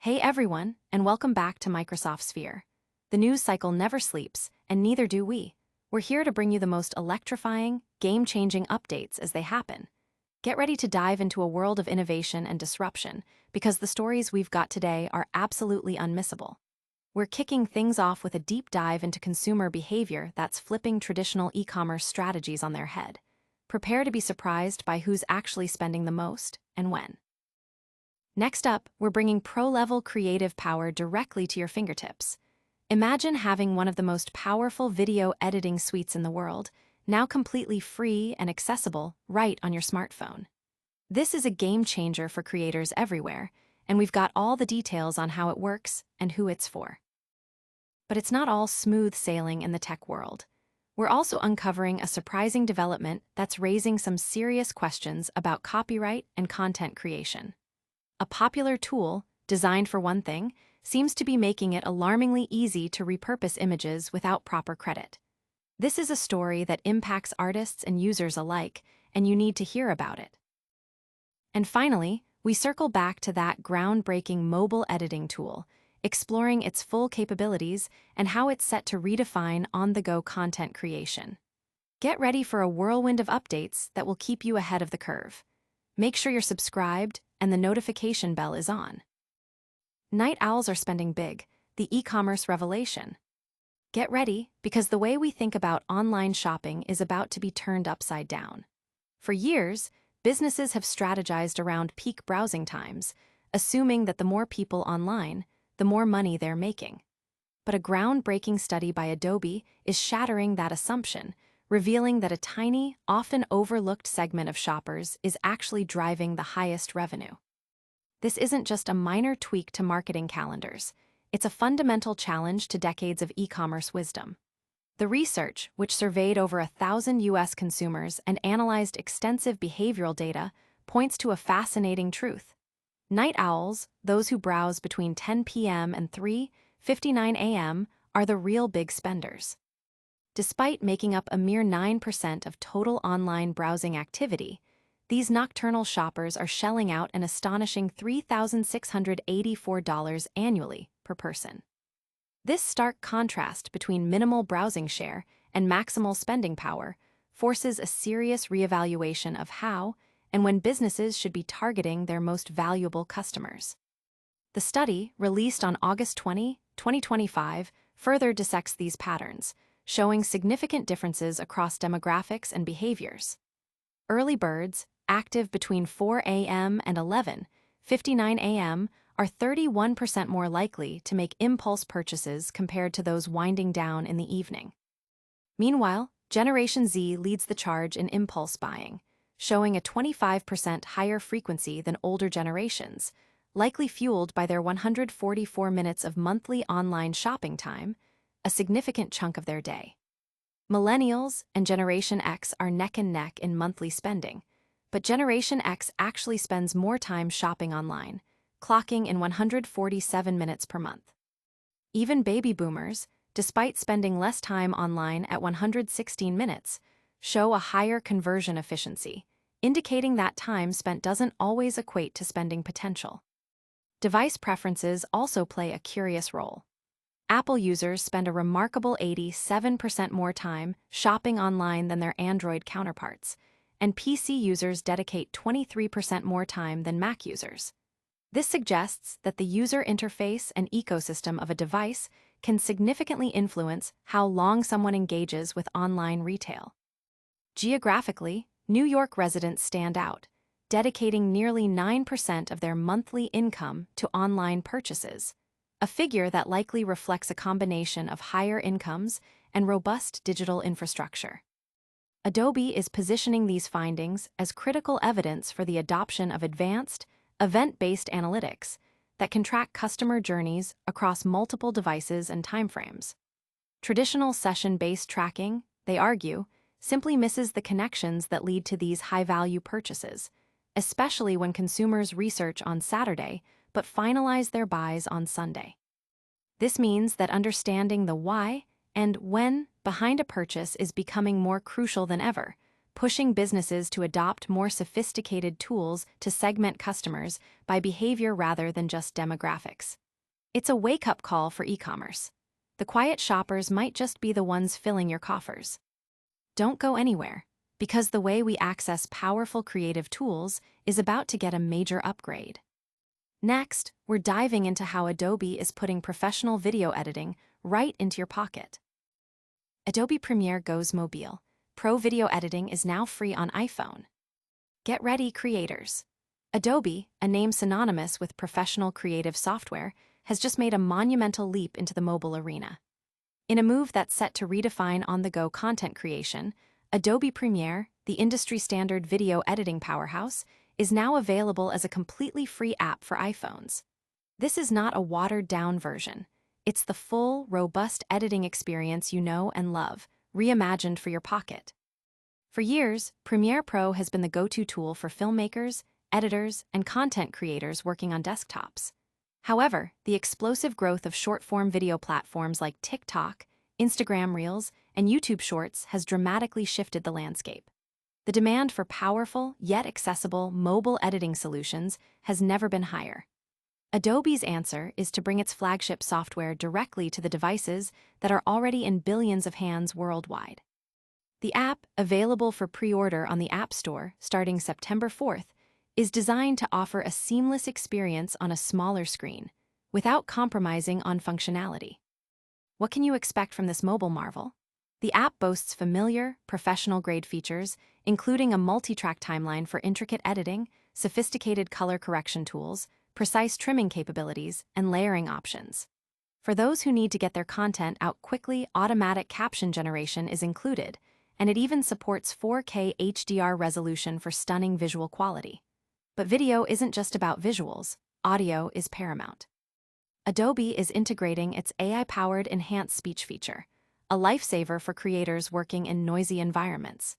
Hey everyone, and welcome back to Microsoft Sphere. The news cycle never sleeps, and neither do we. We're here to bring you the most electrifying, game-changing updates as they happen. Get ready to dive into a world of innovation and disruption, because the stories we've got today are absolutely unmissable. We're kicking things off with a deep dive into consumer behavior that's flipping traditional e-commerce strategies on their head. Prepare to be surprised by who's actually spending the most and when. Next up, we're bringing pro-level creative power directly to your fingertips. Imagine having one of the most powerful video editing suites in the world, now completely free and accessible right on your smartphone. This is a game changer for creators everywhere, and we've got all the details on how it works and who it's for. But it's not all smooth sailing in the tech world. We're also uncovering a surprising development that's raising some serious questions about copyright and content creation. A popular tool, designed for one thing, seems to be making it alarmingly easy to repurpose images without proper credit. This is a story that impacts artists and users alike, and you need to hear about it. And finally, we circle back to that groundbreaking mobile editing tool, exploring its full capabilities and how it's set to redefine on-the-go content creation. Get ready for a whirlwind of updates that will keep you ahead of the curve. Make sure you're subscribed and the notification bell is on. Night owls are spending big, the e-commerce revelation. Get ready, because the way we think about online shopping is about to be turned upside down. For years, businesses have strategized around peak browsing times, assuming that the more people online, the more money they're making. But a groundbreaking study by Adobe is shattering that assumption, revealing that a tiny, often overlooked segment of shoppers is actually driving the highest revenue. This isn't just a minor tweak to marketing calendars. It's a fundamental challenge to decades of e-commerce wisdom. The research, which surveyed over 1,000 U.S. consumers and analyzed extensive behavioral data, points to a fascinating truth. Night owls, those who browse between 10 p.m. and 3:59 a.m., are the real big spenders. Despite making up a mere 9% of total online browsing activity, these nocturnal shoppers are shelling out an astonishing $3,684 annually per person. This stark contrast between minimal browsing share and maximal spending power forces a serious reevaluation of how and when businesses should be targeting their most valuable customers. The study, released on August 20, 2025, further dissects these patterns, showing significant differences across demographics and behaviors. Early birds, active between 4 a.m. and 11:59 a.m., are 31% more likely to make impulse purchases compared to those winding down in the evening. Meanwhile, Generation Z leads the charge in impulse buying, showing a 25% higher frequency than older generations, likely fueled by their 144 minutes of monthly online shopping time, a significant chunk of their day. Millennials and Generation X are neck and neck in monthly spending, but Generation X actually spends more time shopping online, clocking in 147 minutes per month. Even baby boomers, despite spending less time online at 116 minutes, show a higher conversion efficiency, indicating that time spent doesn't always equate to spending potential. Device preferences also play a curious role. Apple users spend a remarkable 87% more time shopping online than their Android counterparts, and PC users dedicate 23% more time than Mac users. This suggests that the user interface and ecosystem of a device can significantly influence how long someone engages with online retail. Geographically, New York residents stand out, dedicating nearly 9% of their monthly income to online purchases, a figure that likely reflects a combination of higher incomes and robust digital infrastructure. Adobe is positioning these findings as critical evidence for the adoption of advanced, event-based analytics that can track customer journeys across multiple devices and timeframes. Traditional session-based tracking, they argue, simply misses the connections that lead to these high-value purchases, especially when consumers research on Saturday but finalize their buys on Sunday. This means that understanding the why and when behind a purchase is becoming more crucial than ever, pushing businesses to adopt more sophisticated tools to segment customers by behavior rather than just demographics. It's a wake-up call for e-commerce. The quiet shoppers might just be the ones filling your coffers. Don't go anywhere, because the way we access powerful creative tools is about to get a major upgrade. Next, we're diving into how Adobe is putting professional video editing right into your pocket. Adobe Premiere goes mobile. Pro video editing is now free on iPhone. Get ready, creators. Adobe, a name synonymous with professional creative software, has just made a monumental leap into the mobile arena. In a move that's set to redefine on-the-go content creation, Adobe Premiere, the industry-standard video editing powerhouse, is now available as a completely free app for iPhones. This is not a watered-down version. It's the full, robust editing experience you know and love, reimagined for your pocket. For years, Premiere Pro has been the go-to tool for filmmakers, editors, and content creators working on desktops. However, the explosive growth of short-form video platforms like TikTok, Instagram Reels, and YouTube Shorts has dramatically shifted the landscape. The demand for powerful, yet accessible, mobile editing solutions has never been higher. Adobe's answer is to bring its flagship software directly to the devices that are already in billions of hands worldwide. The app, available for pre-order on the App Store starting September 4th, is designed to offer a seamless experience on a smaller screen, without compromising on functionality. What can you expect from this mobile marvel? The app boasts familiar, professional-grade features, including a multi-track timeline for intricate editing, sophisticated color correction tools, precise trimming capabilities, and layering options. For those who need to get their content out quickly, automatic caption generation is included, and it even supports 4K HDR resolution for stunning visual quality. But video isn't just about visuals, audio is paramount. Adobe is integrating its AI-powered enhanced speech feature, a lifesaver for creators working in noisy environments.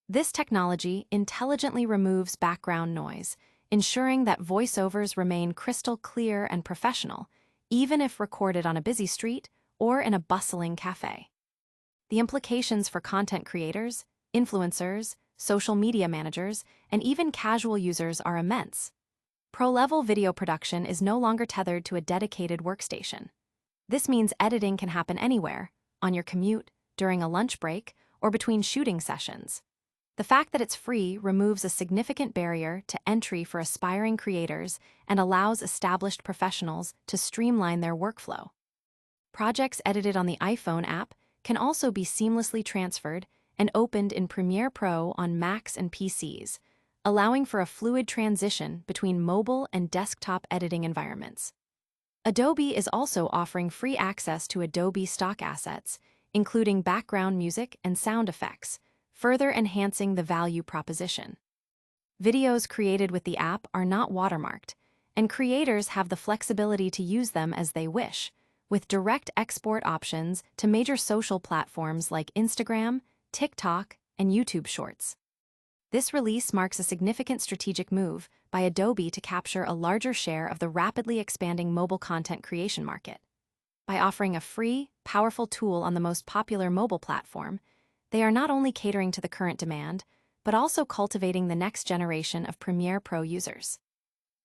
This technology intelligently removes background noise, ensuring that voiceovers remain crystal clear and professional, even if recorded on a busy street or in a bustling cafe. The implications for content creators, influencers, social media managers, and even casual users are immense. Pro-level video production is no longer tethered to a dedicated workstation. This means editing can happen anywhere, on your commute, during a lunch break, or between shooting sessions. The fact that it's free removes a significant barrier to entry for aspiring creators and allows established professionals to streamline their workflow. Projects edited on the iPhone app can also be seamlessly transferred and opened in Premiere Pro on Macs and PCs, allowing for a fluid transition between mobile and desktop editing environments. Adobe is also offering free access to Adobe stock assets, including background music and sound effects, further enhancing the value proposition. Videos created with the app are not watermarked, and creators have the flexibility to use them as they wish, with direct export options to major social platforms like Instagram, TikTok, and YouTube Shorts. This release marks a significant strategic move by Adobe to capture a larger share of the rapidly expanding mobile content creation market. By offering a free, powerful tool on the most popular mobile platform, they are not only catering to the current demand, but also cultivating the next generation of Premiere Pro users.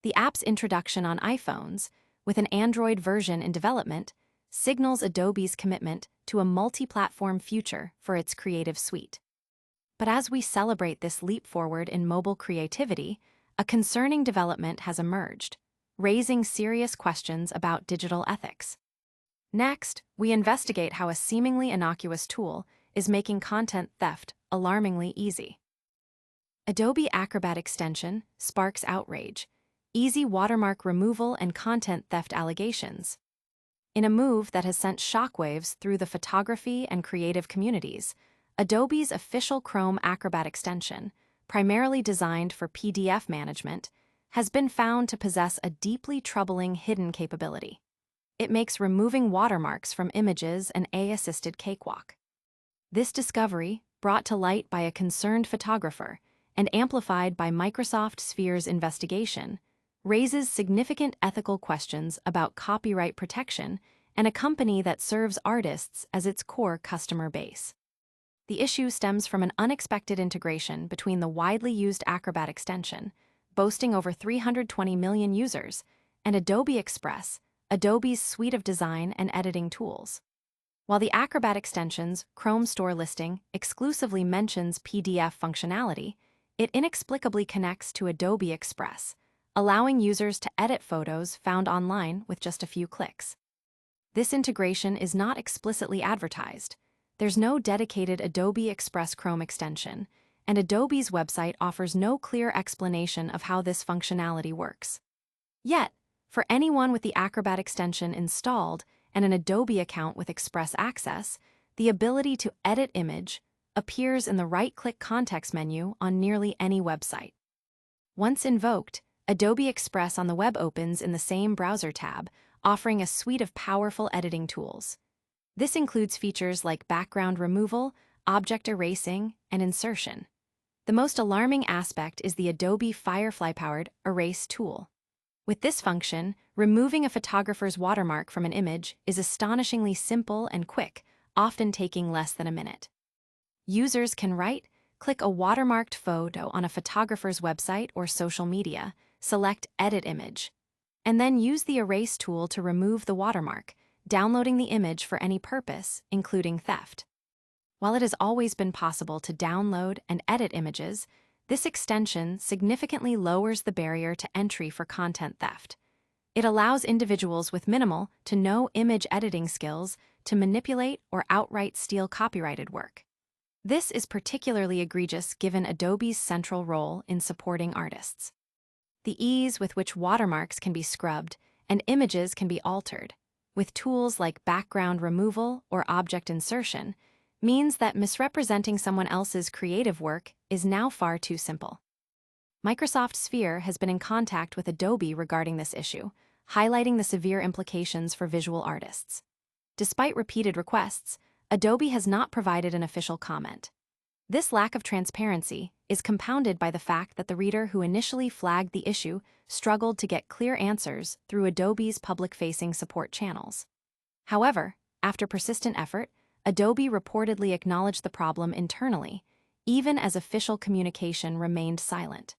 The app's introduction on iPhones, with an Android version in development, signals Adobe's commitment to a multi-platform future for its creative suite. But as we celebrate this leap forward in mobile creativity, a concerning development has emerged, raising serious questions about digital ethics. Next, we investigate how a seemingly innocuous tool is making content theft alarmingly easy. Adobe Acrobat Extension sparks outrage, easy watermark removal and content theft allegations. In a move that has sent shockwaves through the photography and creative communities, Adobe's official Chrome Acrobat extension, primarily designed for PDF management, has been found to possess a deeply troubling hidden capability. It makes removing watermarks from images an AI-assisted cakewalk. This discovery, brought to light by a concerned photographer and amplified by Microsoft Sphere's investigation, raises significant ethical questions about copyright protection and a company that serves artists as its core customer base. The issue stems from an unexpected integration between the widely used Acrobat extension, boasting over 320 million users, and Adobe Express, Adobe's suite of design and editing tools. While the Acrobat extension's Chrome store listing exclusively mentions PDF functionality, it inexplicably connects to Adobe Express, allowing users to edit photos found online with just a few clicks. This integration is not explicitly advertised. There's no dedicated Adobe Express Chrome extension, and Adobe's website offers no clear explanation of how this functionality works. Yet, for anyone with the Acrobat extension installed and an Adobe account with Express Access, the ability to edit image appears in the right-click context menu on nearly any website. Once invoked, Adobe Express on the web opens in the same browser tab, offering a suite of powerful editing tools. This includes features like background removal, object erasing, and insertion. The most alarming aspect is the Adobe Firefly-powered Erase tool. With this function, removing a photographer's watermark from an image is astonishingly simple and quick, often taking less than a minute. Users can click a watermarked photo on a photographer's website or social media, select Edit Image, and then use the Erase tool to remove the watermark, downloading the image for any purpose, including theft. While it has always been possible to download and edit images, this extension significantly lowers the barrier to entry for content theft. It allows individuals with minimal to no image editing skills to manipulate or outright steal copyrighted work. This is particularly egregious given Adobe's central role in supporting artists. The ease with which watermarks can be scrubbed and images can be altered, with tools like background removal or object insertion, means that misrepresenting someone else's creative work is now far too simple. Microsoft Sphere has been in contact with Adobe regarding this issue, highlighting the severe implications for visual artists. Despite repeated requests, Adobe has not provided an official comment. This lack of transparency is compounded by the fact that the reader who initially flagged the issue struggled to get clear answers through Adobe's public-facing support channels. However, after persistent effort, Adobe reportedly acknowledged the problem internally, even as official communication remained silent.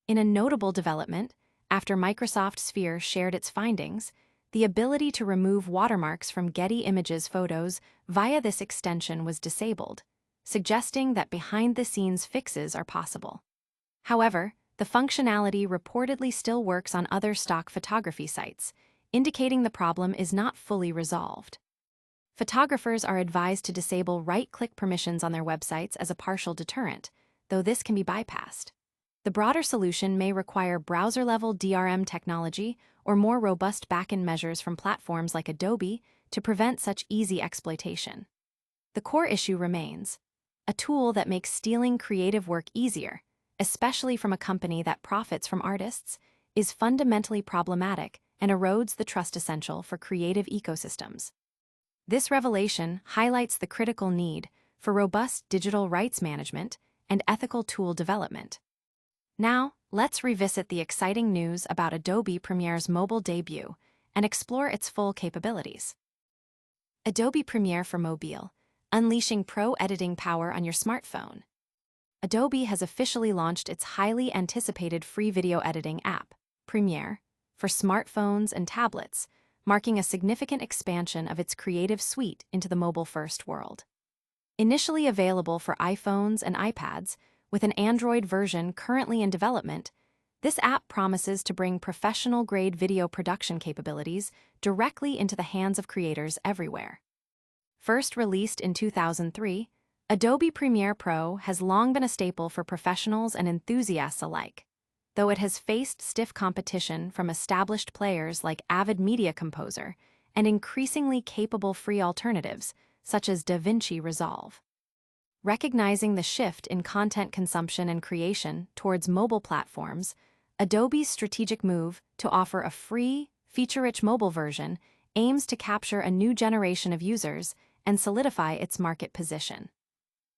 In a notable development, after Microsoft Sphere shared its findings, the ability to remove watermarks from Getty Images photos via this extension was disabled, suggesting that behind-the-scenes fixes are possible. However, the functionality reportedly still works on other stock photography sites, indicating the problem is not fully resolved. Photographers are advised to disable right-click permissions on their websites as a partial deterrent, though this can be bypassed. The broader solution may require browser-level DRM technology or more robust backend measures from platforms like Adobe to prevent such easy exploitation. The core issue remains: a tool that makes stealing creative work easier, especially from a company that profits from artists, is fundamentally problematic and erodes the trust essential for creative ecosystems. This revelation highlights the critical need for robust digital rights management and ethical tool development. Now, let's revisit the exciting news about Adobe Premiere's mobile debut and explore its full capabilities. Adobe Premiere for Mobile, unleashing pro editing power on your smartphone. Adobe has officially launched its highly anticipated free video editing app, Premiere, for smartphones and tablets, marking a significant expansion of its creative suite into the mobile-first world. Initially available for iPhones and iPads, with an Android version currently in development, this app promises to bring professional-grade video production capabilities directly into the hands of creators everywhere. First released in 2003, Adobe Premiere Pro has long been a staple for professionals and enthusiasts alike, though it has faced stiff competition from established players like Avid Media Composer and increasingly capable free alternatives such as DaVinci Resolve. Recognizing the shift in content consumption and creation towards mobile platforms, Adobe's strategic move to offer a free, feature-rich mobile version aims to capture a new generation of users and solidify its market position.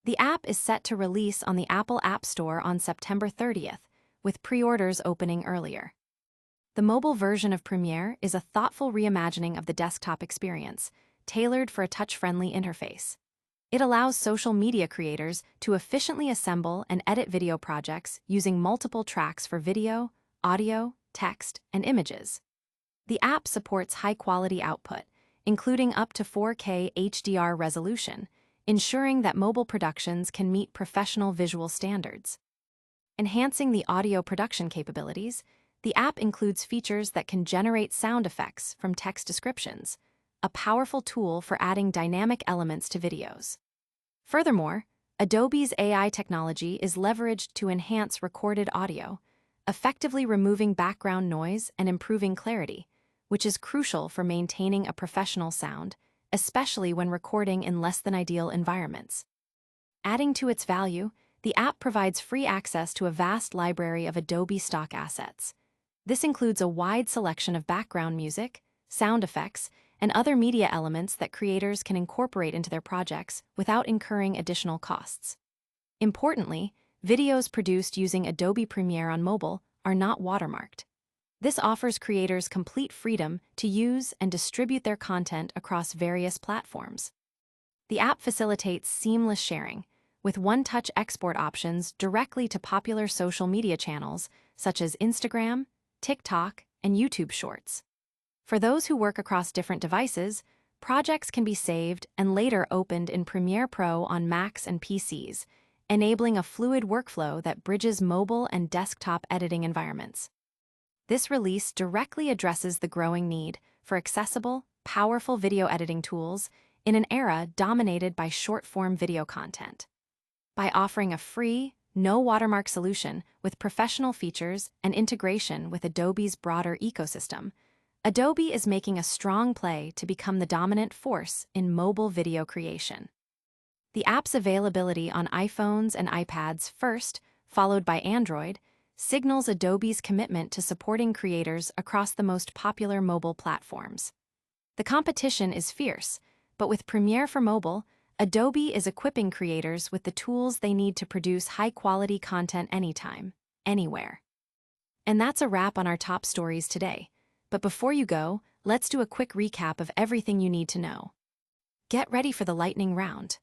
The app is set to release on the Apple App Store on September 30th, with pre-orders opening earlier. The mobile version of Premiere is a thoughtful reimagining of the desktop experience, tailored for a touch-friendly interface. It allows social media creators to efficiently assemble and edit video projects using multiple tracks for video, audio, text, and images. The app supports high-quality output, including up to 4K HDR resolution, ensuring that mobile productions can meet professional visual standards. Enhancing the audio production capabilities, the app includes features that can generate sound effects from text descriptions, a powerful tool for adding dynamic elements to videos. Furthermore, Adobe's AI technology is leveraged to enhance recorded audio, effectively removing background noise and improving clarity, which is crucial for maintaining a professional sound, especially when recording in less-than-ideal environments. Adding to its value, the app provides free access to a vast library of Adobe stock assets. This includes a wide selection of background music, sound effects, and other media elements that creators can incorporate into their projects without incurring additional costs. Importantly, videos produced using Adobe Premiere on mobile are not watermarked. This offers creators complete freedom to use and distribute their content across various platforms. The app facilitates seamless sharing, with one-touch export options directly to popular social media channels such as Instagram, TikTok, and YouTube Shorts. For those who work across different devices, projects can be saved and later opened in Premiere Pro on Macs and PCs, enabling a fluid workflow that bridges mobile and desktop editing environments. This release directly addresses the growing need for accessible, powerful video editing tools in an era dominated by short-form video content. By offering a free, no-watermark solution with professional features and integration with Adobe's broader ecosystem, Adobe is making a strong play to become the dominant force in mobile video creation. The app's availability on iPhones and iPads first, followed by Android, signals Adobe's commitment to supporting creators across the most popular mobile platforms. The competition is fierce, but with Premiere for mobile, Adobe is equipping creators with the tools they need to produce high-quality content anytime, anywhere. And that's a wrap on our top stories today. But before you go, let's do a quick recap of everything you need to know. Get ready for the lightning round.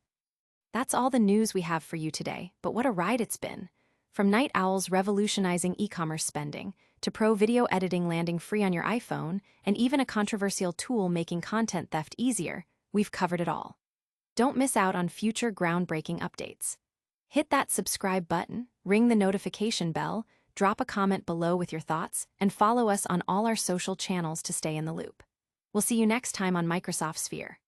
That's all the news we have for you today, but what a ride it's been. From night owls revolutionizing e-commerce spending, to pro video editing landing free on your iPhone, and even a controversial tool making content theft easier, we've covered it all. Don't miss out on future groundbreaking updates. Hit that subscribe button, ring the notification bell, drop a comment below with your thoughts, and follow us on all our social channels to stay in the loop. We'll see you next time on Microsoft Sphere.